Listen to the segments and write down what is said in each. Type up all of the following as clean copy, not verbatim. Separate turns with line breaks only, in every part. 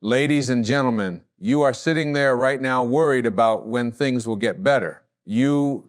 Ladies and gentlemen, you are sitting there right now worried about when things will get better. You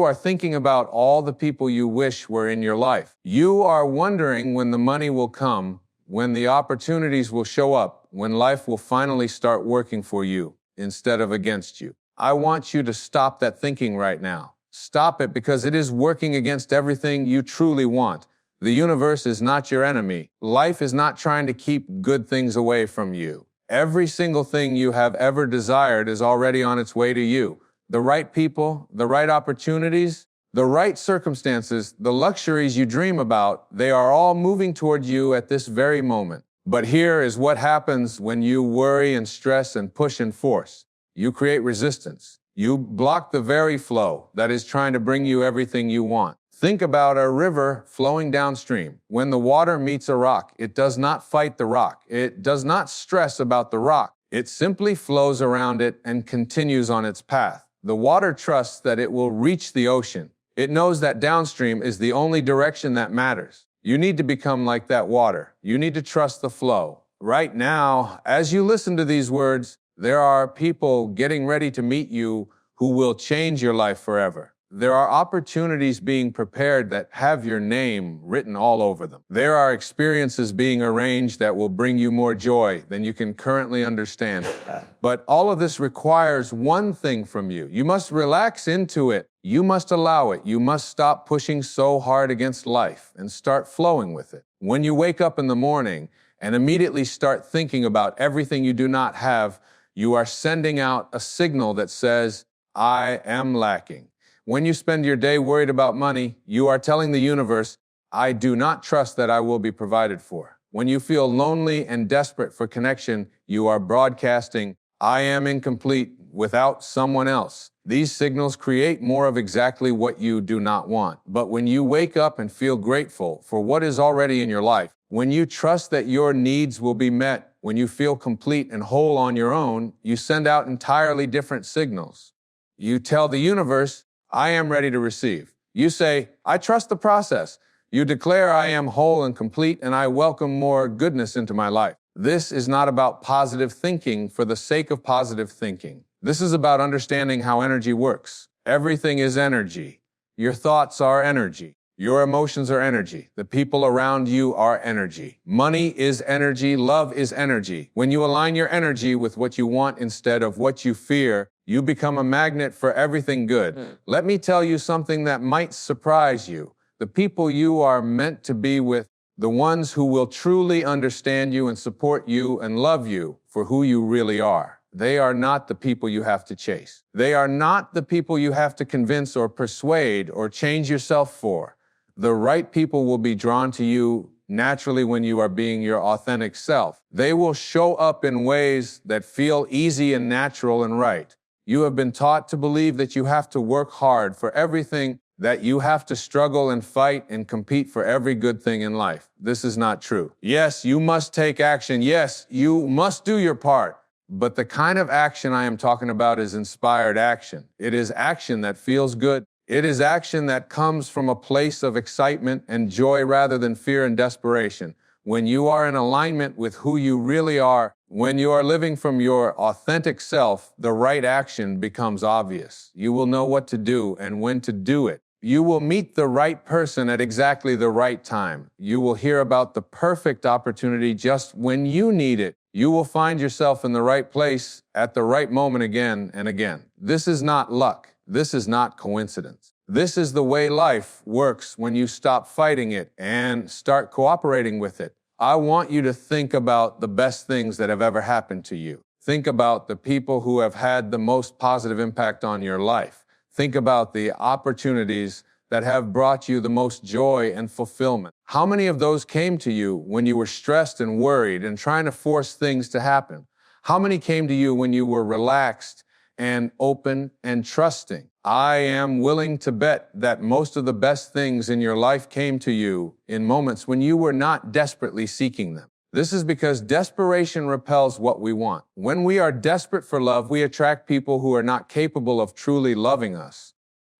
are thinking about all the people you wish were in your life. You are wondering when the money will come, when the opportunities will show up, when life will finally start working for you instead of against you. I want you to stop that thinking right now. Stop it, because it is working against everything you truly want. The universe is not your enemy. Life is not trying to keep good things away from you. Every single thing you have ever desired is already on its way to you. The right people, the right opportunities, the right circumstances, the luxuries you dream about, they are all moving toward you at this very moment. But here is what happens when you worry and stress and push and force. You create resistance. You block the very flow that is trying to bring you everything you want. Think about a river flowing downstream. When the water meets a rock, it does not fight the rock. It does not stress about the rock. It simply flows around it and continues on its path. The water trusts that it will reach the ocean. It knows that downstream is the only direction that matters. You need to become like that water. You need to trust the flow. Right now, as you listen to these words, there are people getting ready to meet you who will change your life forever. There are opportunities being prepared that have your name written all over them. There are experiences being arranged that will bring you more joy than you can currently understand. But all of this requires one thing from you. You must relax into it. You must allow it. You must stop pushing so hard against life and start flowing with it. When you wake up in the morning and immediately start thinking about everything you do not have, you are sending out a signal that says, I am lacking. When you spend your day worried about money, you are telling the universe, I do not trust that I will be provided for. When you feel lonely and desperate for connection, you are broadcasting, I am incomplete without someone else. These signals create more of exactly what you do not want. But when you wake up and feel grateful for what is already in your life, when you trust that your needs will be met, when you feel complete and whole on your own, you send out entirely different signals. You tell the universe, I am ready to receive. You say, I trust the process. You declare I am whole and complete, and I welcome more goodness into my life. This is not about positive thinking for the sake of positive thinking. This is about understanding how energy works. Everything is energy. Your thoughts are energy. Your emotions are energy. The people around you are energy. Money is energy. Love is energy. When you align your energy with what you want instead of what you fear, you become a magnet for everything good. Let me tell you something that might surprise you. The people you are meant to be with, the ones who will truly understand you and support you and love you for who you really are. They are not the people you have to chase. They are not the people you have to convince or persuade or change yourself for. The right people will be drawn to you naturally when you are being your authentic self. They will show up in ways that feel easy and natural and right. You have been taught to believe that you have to work hard for everything, that you have to struggle and fight and compete for every good thing in life. This is not true. Yes, you must take action. Yes, you must do your part. But the kind of action I am talking about is inspired action. It is action that feels good. It is action that comes from a place of excitement and joy rather than fear and desperation. When you are in alignment with who you really are, when you are living from your authentic self, the right action becomes obvious. You will know what to do and when to do it. You will meet the right person at exactly the right time. You will hear about the perfect opportunity just when you need it. You will find yourself in the right place at the right moment again and again. This is not luck. This is not coincidence. This is the way life works when you stop fighting it and start cooperating with it. I want you to think about the best things that have ever happened to you. Think about the people who have had the most positive impact on your life. Think about the opportunities that have brought you the most joy and fulfillment. How many of those came to you when you were stressed and worried and trying to force things to happen? How many came to you when you were relaxed and open and trusting? I am willing to bet that most of the best things in your life came to you in moments when you were not desperately seeking them. This is because desperation repels what we want. When we are desperate for love, we attract people who are not capable of truly loving us.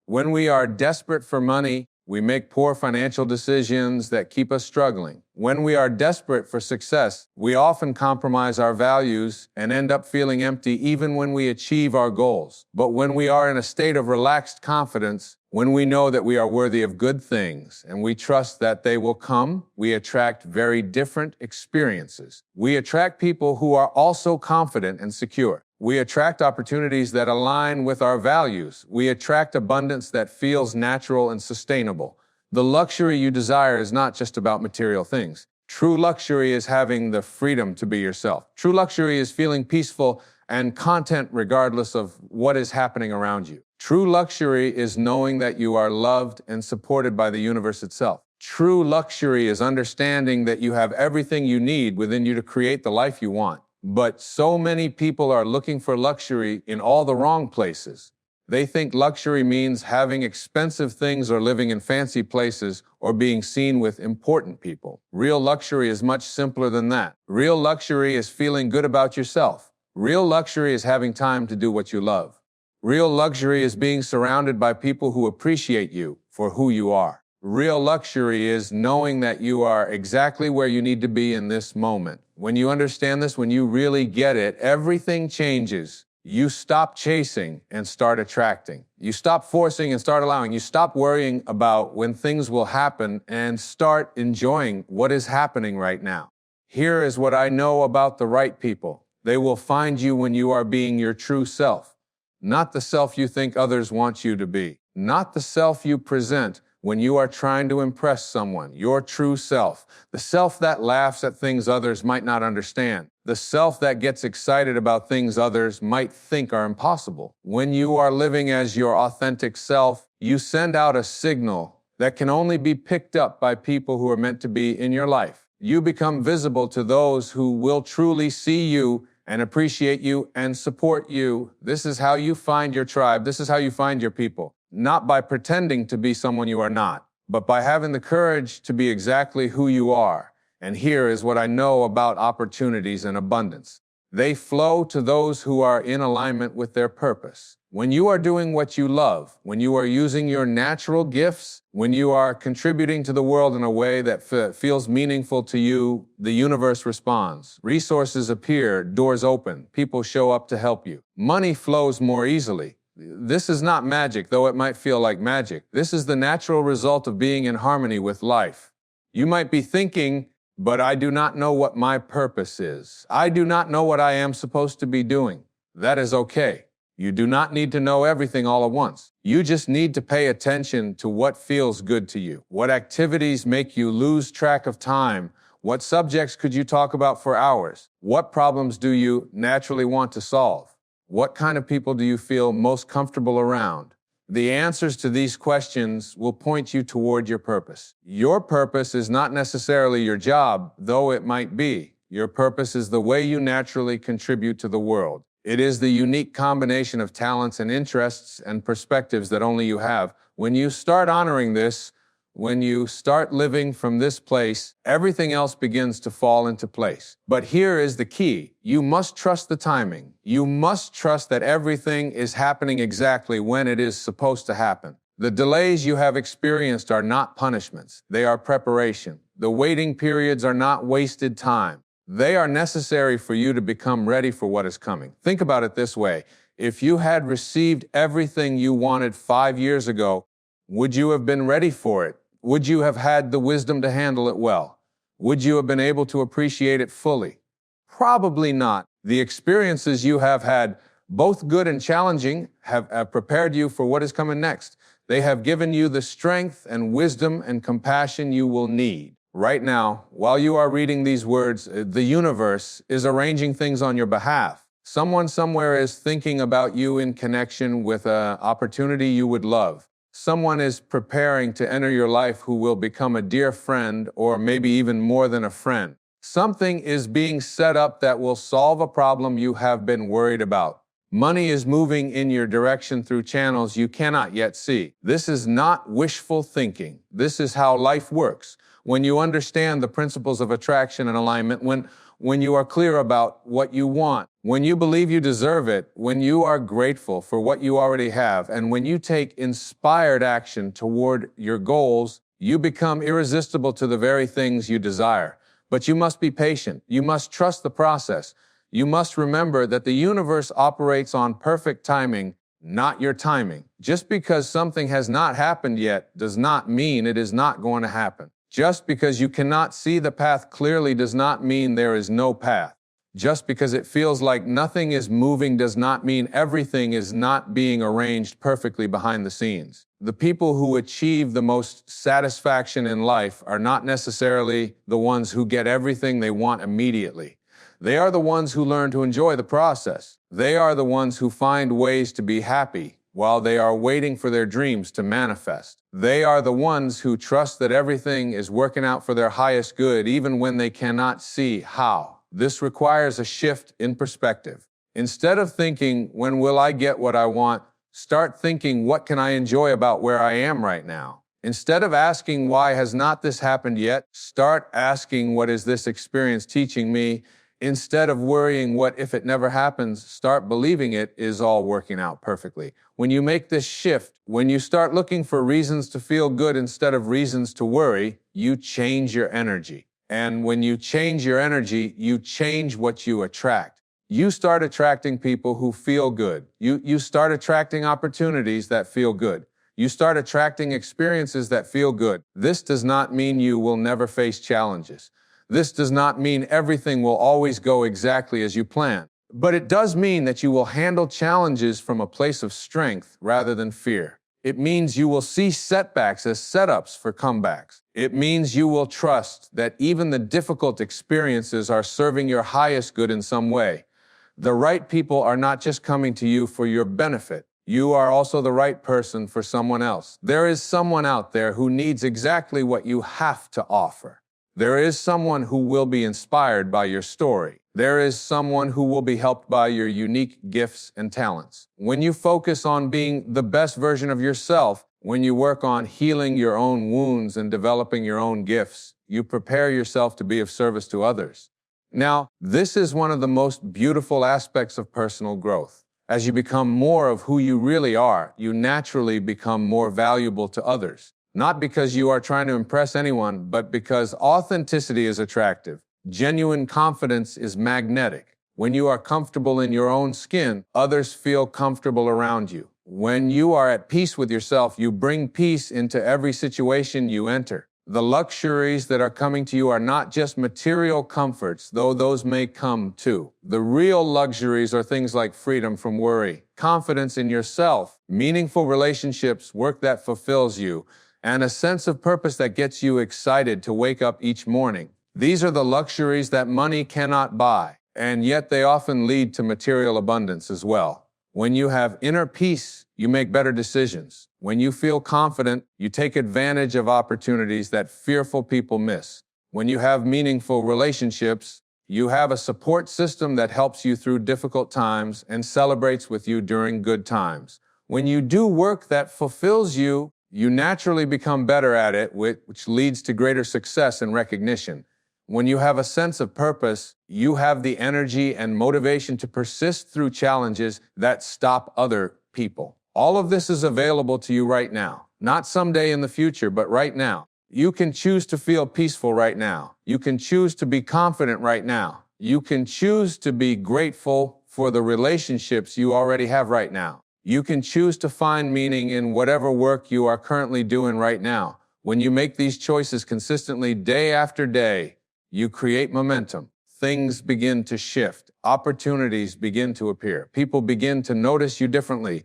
When we are desperate for money, We make poor financial decisions that keep us struggling. When we are desperate for success, we often compromise our values and end up feeling empty even when we achieve our goals. But when we are in a state of relaxed confidence, when we know that we are worthy of good things and we trust that they will come, we attract very different experiences. We attract people who are also confident and secure. We attract opportunities that align with our values. We attract abundance that feels natural and sustainable. The luxury you desire is not just about material things. True luxury is having the freedom to be yourself. True luxury is feeling peaceful and content regardless of what is happening around you. True luxury is knowing that you are loved and supported by the universe itself. True luxury is understanding that you have everything you need within you to create the life you want. But so many people are looking for luxury in all the wrong places. They think luxury means having expensive things or living in fancy places or being seen with important people. Real luxury is much simpler than that. Real luxury is feeling good about yourself. Real luxury is having time to do what you love. Real luxury is being surrounded by people who appreciate you for who you are. Real luxury is knowing that you are exactly where you need to be in this moment. When you understand this, when you really get it, everything changes. You stop chasing and start attracting. You stop forcing and start allowing. You stop worrying about when things will happen and start enjoying what is happening right now. Here is what I know about the right people. They will find you when you are being your true self, not the self you think others want you to be, not the self you present when you are trying to impress someone, your true self, the self that laughs at things others might not understand, the self that gets excited about things others might think are impossible. When you are living as your authentic self, you send out a signal that can only be picked up by people who are meant to be in your life. You become visible to those who will truly see you and appreciate you and support you. This is how you find your tribe. This is how you find your people. Not by pretending to be someone you are not, but by having the courage to be exactly who you are. And here is what I know about opportunities and abundance. They flow to those who are in alignment with their purpose. When you are doing what you love, when you are using your natural gifts, when you are contributing to the world in a way that feels meaningful to you, the universe responds. Resources appear, doors open, people show up to help you. Money flows more easily. This is not magic, though it might feel like magic. This is the natural result of being in harmony with life. You might be thinking, but I do not know what my purpose is. I do not know what I am supposed to be doing. That is okay. You do not need to know everything all at once. You just need to pay attention to what feels good to you. What activities make you lose track of time? What subjects could you talk about for hours? What problems do you naturally want to solve? What kind of people do you feel most comfortable around? The answers to these questions will point you toward your purpose. Your purpose is not necessarily your job, though it might be. Your purpose is the way you naturally contribute to the world. It is the unique combination of talents and interests and perspectives that only you have. When you start honoring this, when you start living from this place, everything else begins to fall into place. But here is the key. You must trust the timing. You must trust that everything is happening exactly when it is supposed to happen. The delays you have experienced are not punishments. They are preparation. The waiting periods are not wasted time. They are necessary for you to become ready for what is coming. Think about it this way. If you had received everything you wanted 5 years ago, would you have been ready for it? Would you have had the wisdom to handle it well? Would you have been able to appreciate it fully? Probably not. The experiences you have had, both good and challenging, have prepared you for what is coming next. They have given you the strength and wisdom and compassion you will need. Right now, while you are reading these words, the universe is arranging things on your behalf. Someone somewhere is thinking about you in connection with an opportunity you would love. Someone is preparing to enter your life who will become a dear friend or maybe even more than a friend. Something is being set up that will solve a problem you have been worried about. Money is moving in your direction through channels you cannot yet see. This is not wishful thinking. This is how life works. When you understand the principles of attraction and alignment, when you are clear about what you want, when you believe you deserve it, when you are grateful for what you already have, and when you take inspired action toward your goals, you become irresistible to the very things you desire. But you must be patient. You must trust the process. You must remember that the universe operates on perfect timing, not your timing. Just because something has not happened yet does not mean it is not going to happen. Just because you cannot see the path clearly does not mean there is no path. Just because it feels like nothing is moving does not mean everything is not being arranged perfectly behind the scenes. The people who achieve the most satisfaction in life are not necessarily the ones who get everything they want immediately. They are the ones who learn to enjoy the process. They are the ones who find ways to be happy while they are waiting for their dreams to manifest. They are the ones who trust that everything is working out for their highest good even when they cannot see how. This requires a shift in perspective. Instead of thinking, when will I get what I want, start thinking, what can I enjoy about where I am right now? Instead of asking, why has not this happened yet, start asking, what is this experience teaching me? Instead of worrying, what if it never happens, start believing it is all working out perfectly. When you make this shift, when you start looking for reasons to feel good instead of reasons to worry, you change your energy. And when you change your energy, you change what you attract. You start attracting people who feel good. You start attracting opportunities that feel good. You start attracting experiences that feel good. This does not mean you will never face challenges. This does not mean everything will always go exactly as you plan. But it does mean that you will handle challenges from a place of strength rather than fear. It means you will see setbacks as setups for comebacks. It means you will trust that even the difficult experiences are serving your highest good in some way. The right people are not just coming to you for your benefit. You are also the right person for someone else. There is someone out there who needs exactly what you have to offer. There is someone who will be inspired by your story. There is someone who will be helped by your unique gifts and talents. When you focus on being the best version of yourself, when you work on healing your own wounds and developing your own gifts, you prepare yourself to be of service to others. Now, this is one of the most beautiful aspects of personal growth. As you become more of who you really are, you naturally become more valuable to others. Not because you are trying to impress anyone, but because authenticity is attractive. Genuine confidence is magnetic. When you are comfortable in your own skin, others feel comfortable around you. When you are at peace with yourself, you bring peace into every situation you enter. The luxuries that are coming to you are not just material comforts, though those may come too. The real luxuries are things like freedom from worry, confidence in yourself, meaningful relationships, work that fulfills you, and a sense of purpose that gets you excited to wake up each morning. These are the luxuries that money cannot buy, and yet they often lead to material abundance as well. When you have inner peace, you make better decisions. When you feel confident, you take advantage of opportunities that fearful people miss. When you have meaningful relationships, you have a support system that helps you through difficult times and celebrates with you during good times. When you do work that fulfills you, you naturally become better at it, which leads to greater success and recognition. When you have a sense of purpose, you have the energy and motivation to persist through challenges that stop other people. All of this is available to you right now. Not someday in the future, but right now. You can choose to feel peaceful right now. You can choose to be confident right now. You can choose to be grateful for the relationships you already have right now. You can choose to find meaning in whatever work you are currently doing right now. When you make these choices consistently day after day, you create momentum. Things begin to shift. Opportunities begin to appear. People begin to notice you differently.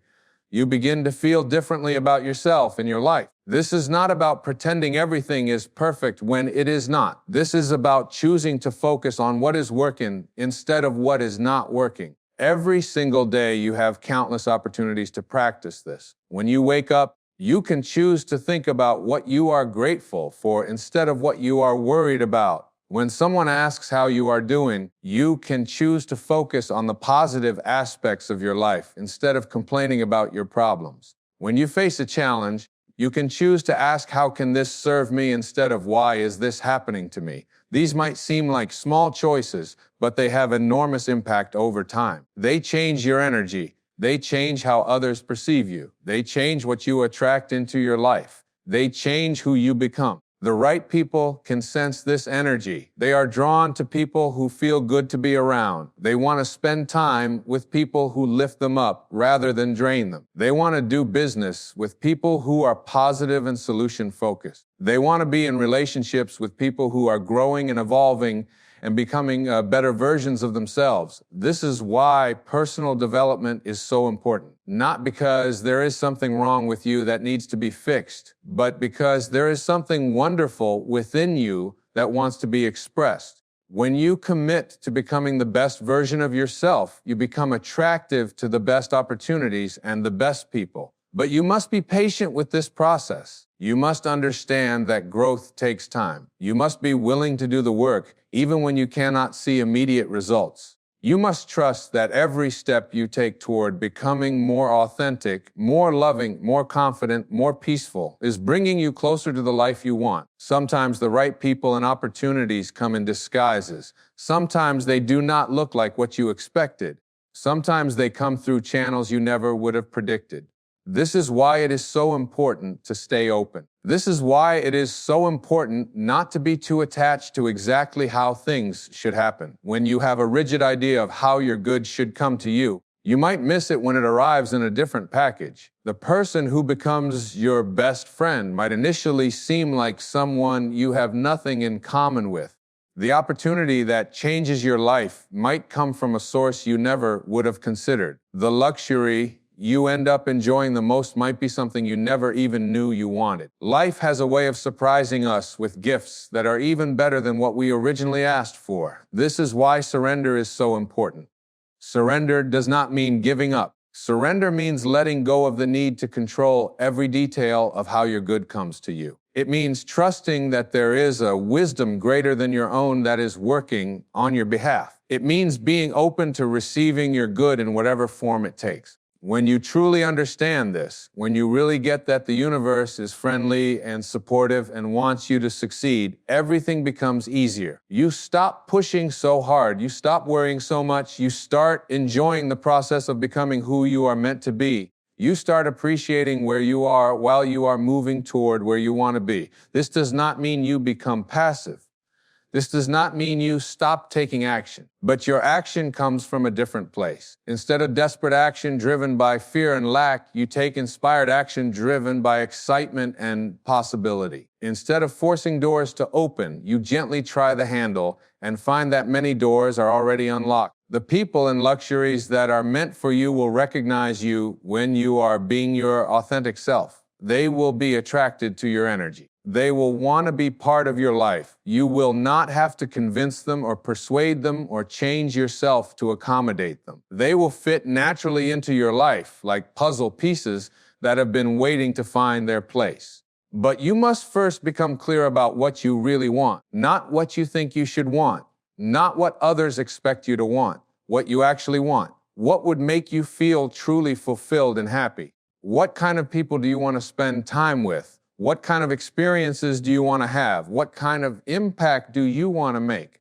You begin to feel differently about yourself and your life. This is not about pretending everything is perfect when it is not. This is about choosing to focus on what is working instead of what is not working. Every single day, you have countless opportunities to practice this. When you wake up, you can choose to think about what you are grateful for instead of what you are worried about. When someone asks how you are doing, you can choose to focus on the positive aspects of your life instead of complaining about your problems. When you face a challenge, You can choose to ask, how can this serve me, instead of why is this happening to me? These might seem like small choices, but they have enormous impact over time. They change your energy. They change how others perceive you. They change what you attract into your life. They change who you become. The right people can sense this energy. They are drawn to people who feel good to be around. They want to spend time with people who lift them up rather than drain them. They want to do business with people who are positive and solution-focused. They want to be in relationships with people who are growing and evolving and becoming better versions of themselves. This is why personal development is so important. Not because there is something wrong with you that needs to be fixed, but because there is something wonderful within you that wants to be expressed. When you commit to becoming the best version of yourself, you become attractive to the best opportunities and the best people. But you must be patient with this process. You must understand that growth takes time. You must be willing to do the work, even when you cannot see immediate results. You must trust that every step you take toward becoming more authentic, more loving, more confident, more peaceful is bringing you closer to the life you want. Sometimes the right people and opportunities come in disguises. Sometimes they do not look like what you expected. Sometimes they come through channels you never would have predicted. This is why it is so important to stay open. This is why it is so important not to be too attached to exactly how things should happen. When you have a rigid idea of how your good should come to you, you might miss it when it arrives in a different package. The person who becomes your best friend might initially seem like someone you have nothing in common with. The opportunity that changes your life might come from a source you never would have considered. The luxury you end up enjoying the most might be something you never even knew you wanted. Life has a way of surprising us with gifts that are even better than what we originally asked for. This is why surrender is so important. Surrender does not mean giving up. Surrender means letting go of the need to control every detail of how your good comes to you. It means trusting that there is a wisdom greater than your own that is working on your behalf. It means being open to receiving your good in whatever form it takes. When you truly understand this, when you really get that the universe is friendly and supportive and wants you to succeed, everything becomes easier. You stop pushing so hard. You stop worrying so much. You start enjoying the process of becoming who you are meant to be. You start appreciating where you are while you are moving toward where you want to be. This does not mean you become passive. This does not mean you stop taking action, but your action comes from a different place. Instead of desperate action driven by fear and lack, you take inspired action driven by excitement and possibility. Instead of forcing doors to open, you gently try the handle and find that many doors are already unlocked. The people and luxuries that are meant for you will recognize you when you are being your authentic self. They will be attracted to your energy. They will want to be part of your life. You will not have to convince them or persuade them or change yourself to accommodate them. They will fit naturally into your life like puzzle pieces that have been waiting to find their place. But you must first become clear about what you really want, not what you think you should want, not what others expect you to want, what you actually want. What would make you feel truly fulfilled and happy? What kind of people do you want to spend time with? What kind of experiences do you want to have? What kind of impact do you want to make?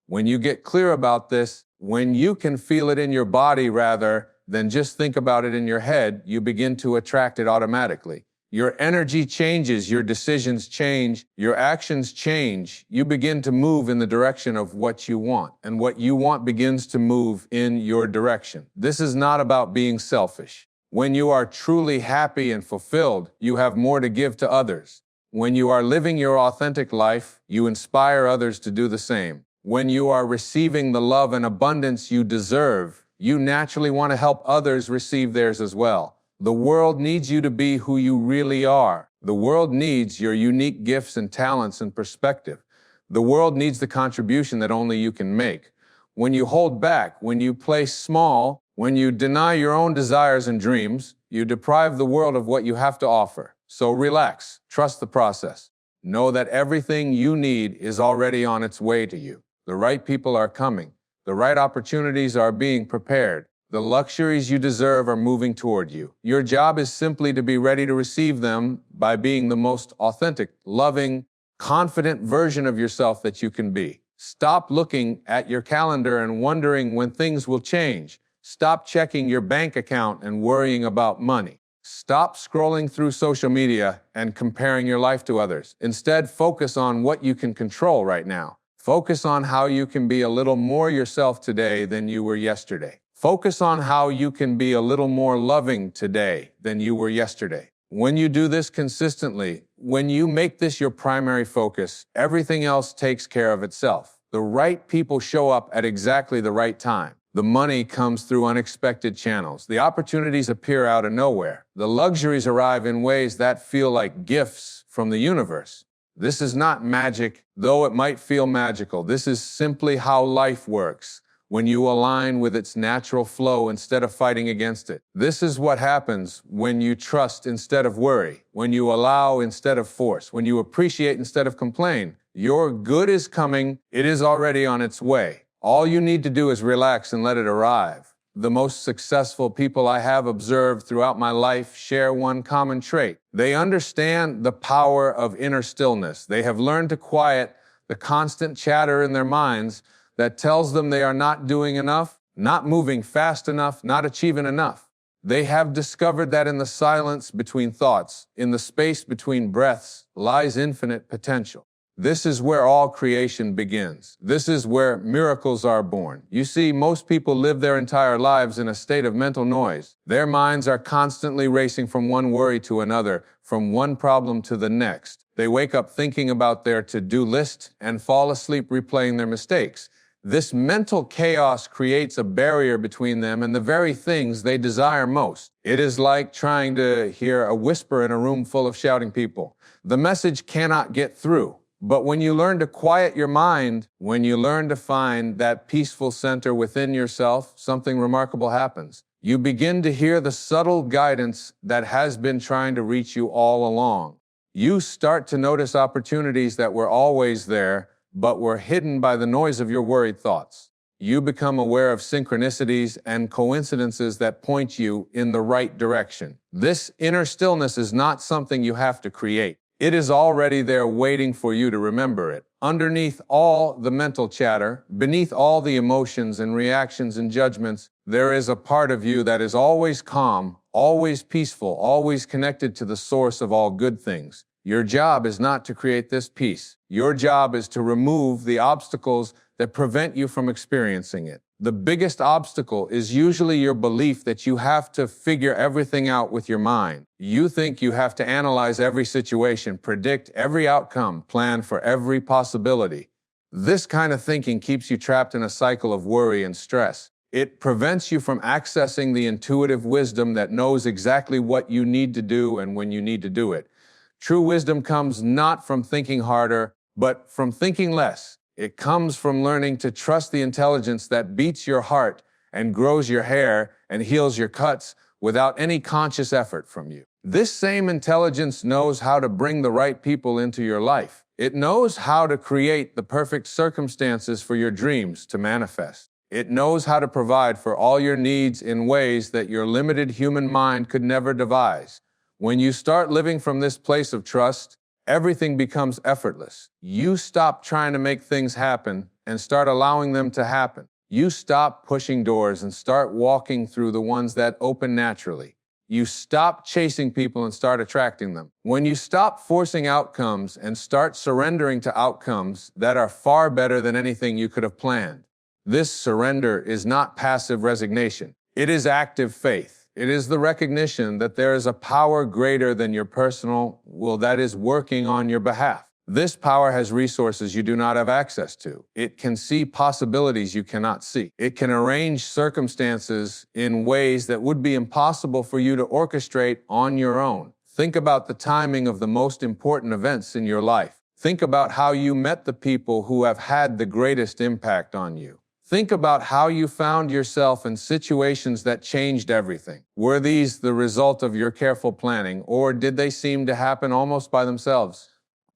When you get clear about this, when you can feel it in your body rather than just think about it in your head, you begin to attract it automatically. Your energy changes, your decisions change, your actions change. You begin to move in the direction of what you want, and what you want begins to move in your direction. This is not about being selfish. When you are truly happy and fulfilled, you have more to give to others. When you are living your authentic life, you inspire others to do the same. When you are receiving the love and abundance you deserve, you naturally want to help others receive theirs as well. The world needs you to be who you really are. The world needs your unique gifts and talents and perspective. The world needs the contribution that only you can make. When you hold back, when you play small, when you deny your own desires and dreams, you deprive the world of what you have to offer. So relax, trust the process. Know that everything you need is already on its way to you. The right people are coming. The right opportunities are being prepared. The luxuries you deserve are moving toward you. Your job is simply to be ready to receive them by being the most authentic, loving, confident version of yourself that you can be. Stop looking at your calendar and wondering when things will change. Stop checking your bank account and worrying about money. Stop scrolling through social media and comparing your life to others. Instead, focus on what you can control right now. Focus on how you can be a little more yourself today than you were yesterday. Focus on how you can be a little more loving today than you were yesterday. When you do this consistently, when you make this your primary focus, everything else takes care of itself. The right people show up at exactly the right time. The money comes through unexpected channels. The opportunities appear out of nowhere. The luxuries arrive in ways that feel like gifts from the universe. This is not magic, though it might feel magical. This is simply how life works, when you align with its natural flow instead of fighting against it. This is what happens when you trust instead of worry, when you allow instead of force, when you appreciate instead of complain. Your good is coming. It is already on its way. All you need to do is relax and let it arrive. The most successful people I have observed throughout my life share one common trait. They understand the power of inner stillness. They have learned to quiet the constant chatter in their minds that tells them they are not doing enough, not moving fast enough, not achieving enough. They have discovered that in the silence between thoughts, in the space between breaths, lies infinite potential. This is where all creation begins. This is where miracles are born. You see, most people live their entire lives in a state of mental noise. Their minds are constantly racing from one worry to another, from one problem to the next. They wake up thinking about their to-do list and fall asleep replaying their mistakes. This mental chaos creates a barrier between them and the very things they desire most. It is like trying to hear a whisper in a room full of shouting people. The message cannot get through. But when you learn to quiet your mind, when you learn to find that peaceful center within yourself, something remarkable happens. You begin to hear the subtle guidance that has been trying to reach you all along. You start to notice opportunities that were always there, but were hidden by the noise of your worried thoughts. You become aware of synchronicities and coincidences that point you in the right direction. This inner stillness is not something you have to create. It is already there waiting for you to remember it. Underneath all the mental chatter, beneath all the emotions and reactions and judgments, there is a part of you that is always calm, always peaceful, always connected to the source of all good things. Your job is not to create this peace. Your job is to remove the obstacles that prevent you from experiencing it. The biggest obstacle is usually your belief that you have to figure everything out with your mind. You think you have to analyze every situation, predict every outcome, plan for every possibility. This kind of thinking keeps you trapped in a cycle of worry and stress. It prevents you from accessing the intuitive wisdom that knows exactly what you need to do and when you need to do it. True wisdom comes not from thinking harder, but from thinking less. It comes from learning to trust the intelligence that beats your heart and grows your hair and heals your cuts without any conscious effort from you. This same intelligence knows how to bring the right people into your life. It knows how to create the perfect circumstances for your dreams to manifest. It knows how to provide for all your needs in ways that your limited human mind could never devise. When you start living from this place of trust, everything becomes effortless. You stop trying to make things happen and start allowing them to happen. You stop pushing doors and start walking through the ones that open naturally. You stop chasing people and start attracting them. When you stop forcing outcomes and start surrendering to outcomes that are far better than anything you could have planned. This surrender is not passive resignation. It is active faith. It is the recognition that there is a power greater than your personal will that is working on your behalf. This power has resources you do not have access to. It can see possibilities you cannot see. It can arrange circumstances in ways that would be impossible for you to orchestrate on your own. Think about the timing of the most important events in your life. Think about how you met the people who have had the greatest impact on you. Think about how you found yourself in situations that changed everything. Were these the result of your careful planning, or did they seem to happen almost by themselves?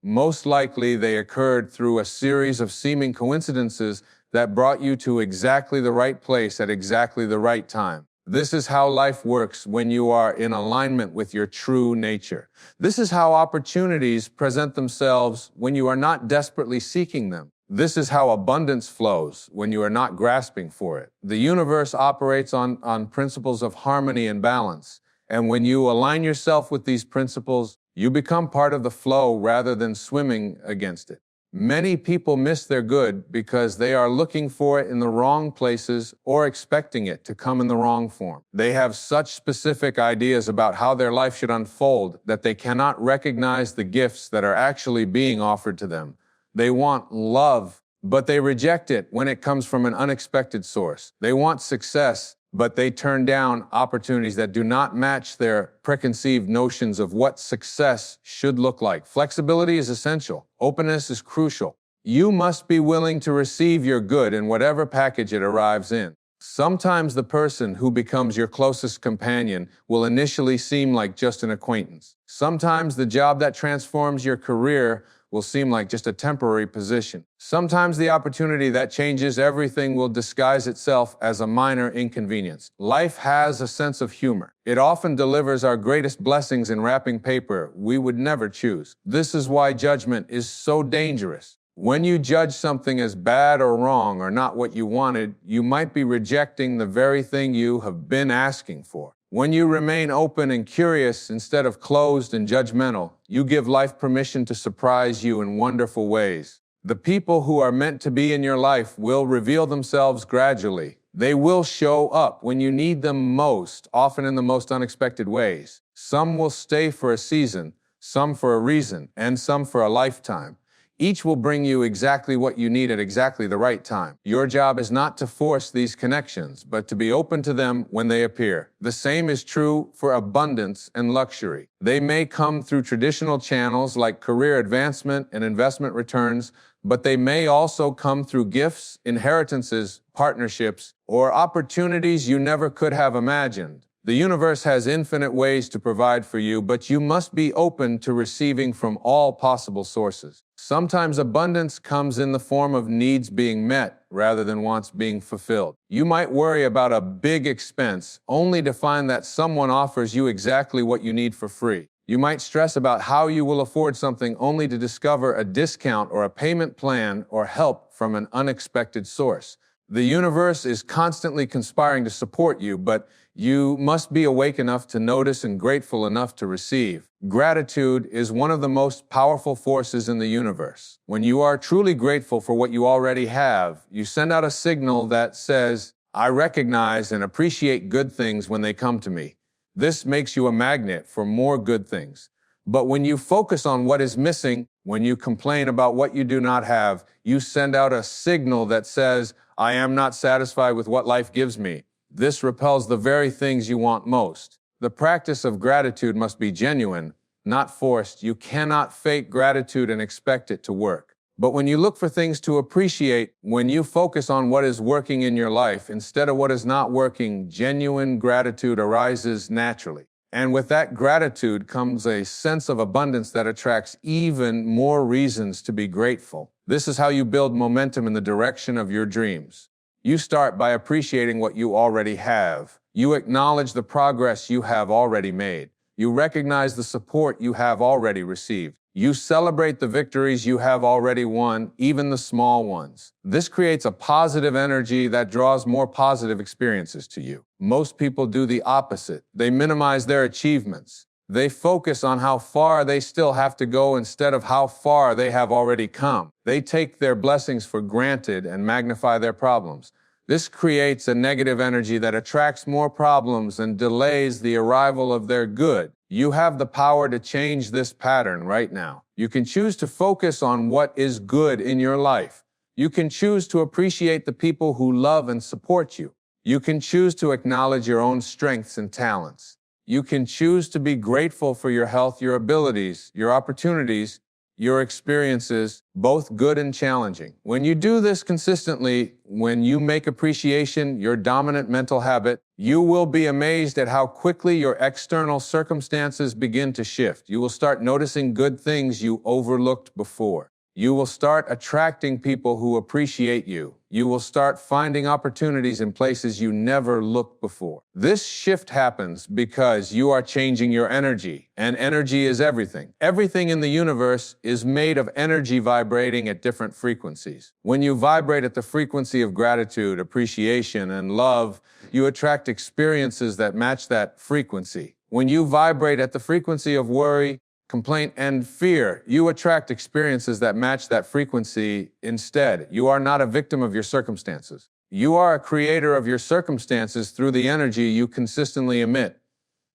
Most likely, they occurred through a series of seeming coincidences that brought you to exactly the right place at exactly the right time. This is how life works when you are in alignment with your true nature. This is how opportunities present themselves when you are not desperately seeking them. This is how abundance flows when you are not grasping for it. The universe operates on principles of harmony and balance. And when you align yourself with these principles, you become part of the flow rather than swimming against it. Many people miss their good because they are looking for it in the wrong places or expecting it to come in the wrong form. They have such specific ideas about how their life should unfold that they cannot recognize the gifts that are actually being offered to them. They want love, but they reject it when it comes from an unexpected source. They want success, but they turn down opportunities that do not match their preconceived notions of what success should look like. Flexibility is essential. Openness is crucial. You must be willing to receive your good in whatever package it arrives in. Sometimes the person who becomes your closest companion will initially seem like just an acquaintance. Sometimes the job that transforms your career will seem like just a temporary position. Sometimes the opportunity that changes everything will disguise itself as a minor inconvenience. Life has a sense of humor. It often delivers our greatest blessings in wrapping paper we would never choose. This is why judgment is so dangerous. When you judge something as bad or wrong or not what you wanted, you might be rejecting the very thing you have been asking for. When you remain open and curious instead of closed and judgmental, you give life permission to surprise you in wonderful ways. The people who are meant to be in your life will reveal themselves gradually. They will show up when you need them most, often in the most unexpected ways. Some will stay for a season, some for a reason, and some for a lifetime. Each will bring you exactly what you need at exactly the right time. Your job is not to force these connections, but to be open to them when they appear. The same is true for abundance and luxury. They may come through traditional channels like career advancement and investment returns, but they may also come through gifts, inheritances, partnerships, or opportunities you never could have imagined. The universe has infinite ways to provide for you, but you must be open to receiving from all possible sources. Sometimes abundance comes in the form of needs being met rather than wants being fulfilled. You might worry about a big expense only to find that someone offers you exactly what you need for free. You might stress about how you will afford something only to discover a discount or a payment plan or help from an unexpected source. The universe is constantly conspiring to support you, but you must be awake enough to notice and grateful enough to receive. Gratitude is one of the most powerful forces in the universe. When you are truly grateful for what you already have, you send out a signal that says, "I recognize and appreciate good things when they come to me." This makes you a magnet for more good things. But when you focus on what is missing, when you complain about what you do not have, you send out a signal that says, "I am not satisfied with what life gives me." This repels the very things you want most. The practice of gratitude must be genuine, not forced. You cannot fake gratitude and expect it to work. But when you look for things to appreciate, when you focus on what is working in your life instead of what is not working, genuine gratitude arises naturally. And with that gratitude comes a sense of abundance that attracts even more reasons to be grateful. This is how you build momentum in the direction of your dreams. You start by appreciating what you already have. You acknowledge the progress you have already made. You recognize the support you have already received. You celebrate the victories you have already won, even the small ones. This creates a positive energy that draws more positive experiences to you. Most people do the opposite. They minimize their achievements. They focus on how far they still have to go instead of how far they have already come. They take their blessings for granted and magnify their problems. This creates a negative energy that attracts more problems and delays the arrival of their good. You have the power to change this pattern right now. You can choose to focus on what is good in your life. You can choose to appreciate the people who love and support you. You can choose to acknowledge your own strengths and talents. You can choose to be grateful for your health, your abilities, your opportunities, your experiences, both good and challenging. When you do this consistently, when you make appreciation your dominant mental habit, you will be amazed at how quickly your external circumstances begin to shift. You will start noticing good things you overlooked before. You will start attracting people who appreciate you. You will start finding opportunities in places you never looked before. This shift happens because you are changing your energy, and energy is everything. Everything in the universe is made of energy vibrating at different frequencies. When you vibrate at the frequency of gratitude, appreciation, and love, you attract experiences that match that frequency. When you vibrate at the frequency of worry, complaint, and fear, you attract experiences that match that frequency instead. You are not a victim of your circumstances. You are a creator of your circumstances through the energy you consistently emit.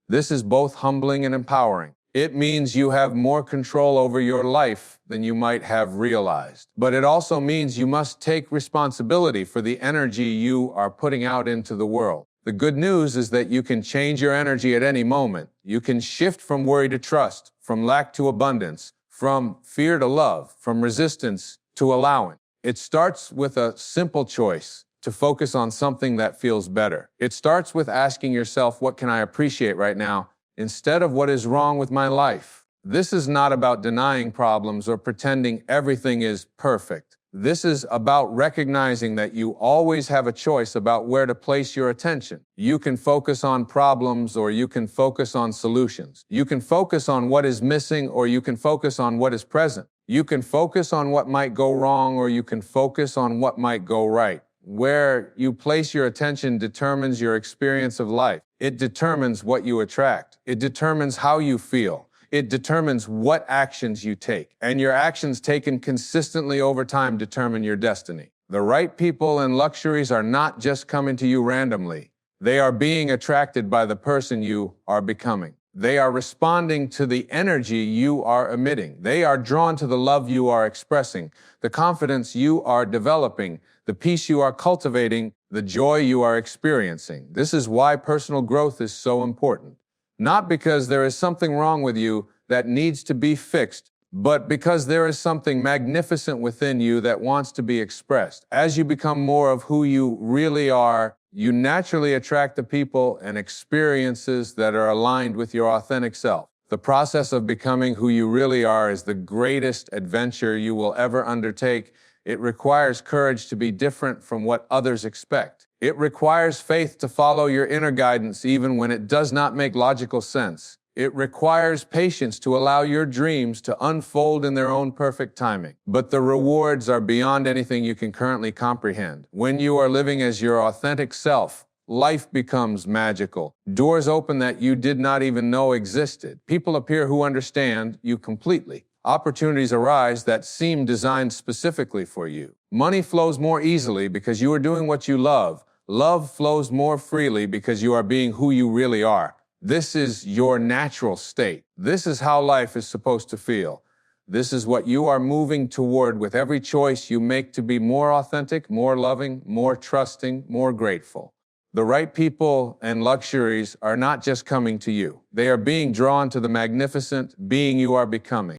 This is both humbling and empowering. It means you have more control over your life than you might have realized. But it also means you must take responsibility for the energy you are putting out into the world. The good news is that you can change your energy at any moment. You can shift from worry to trust, from lack to abundance, from fear to love, from resistance to allowing. It starts with a simple choice to focus on something that feels better. It starts with asking yourself, what can I appreciate right now, instead of what is wrong with my life? This is not about denying problems or pretending everything is perfect. This is about recognizing that you always have a choice about where to place your attention. You can focus on problems or you can focus on solutions. You can focus on what is missing or you can focus on what is present. You can focus on what might go wrong or you can focus on what might go right. Where you place your attention determines your experience of life. It determines what you attract. It determines how you feel. It determines what actions you take, and your actions taken consistently over time determine your destiny. The right people and luxuries are not just coming to you randomly. They are being attracted by the person you are becoming. They are responding to the energy you are emitting. They are drawn to the love you are expressing, the confidence you are developing, the peace you are cultivating, the joy you are experiencing. This is why personal growth is so important. Not because there is something wrong with you that needs to be fixed, but because there is something magnificent within you that wants to be expressed. As you become more of who you really are, you naturally attract the people and experiences that are aligned with your authentic self. The process of becoming who you really are is the greatest adventure you will ever undertake. It requires courage to be different from what others expect. It requires faith to follow your inner guidance even when it does not make logical sense. It requires patience to allow your dreams to unfold in their own perfect timing. But the rewards are beyond anything you can currently comprehend. When you are living as your authentic self, life becomes magical. Doors open that you did not even know existed. People appear who understand you completely. Opportunities arise that seem designed specifically for you. Money flows more easily because you are doing what you love. Love flows more freely because you are being who you really are. This is your natural state. This is how life is supposed to feel. This is what you are moving toward with every choice you make to be more authentic, more loving, more trusting, more grateful. The right people and luxuries are not just coming to you. They are being drawn to the magnificent being you are becoming.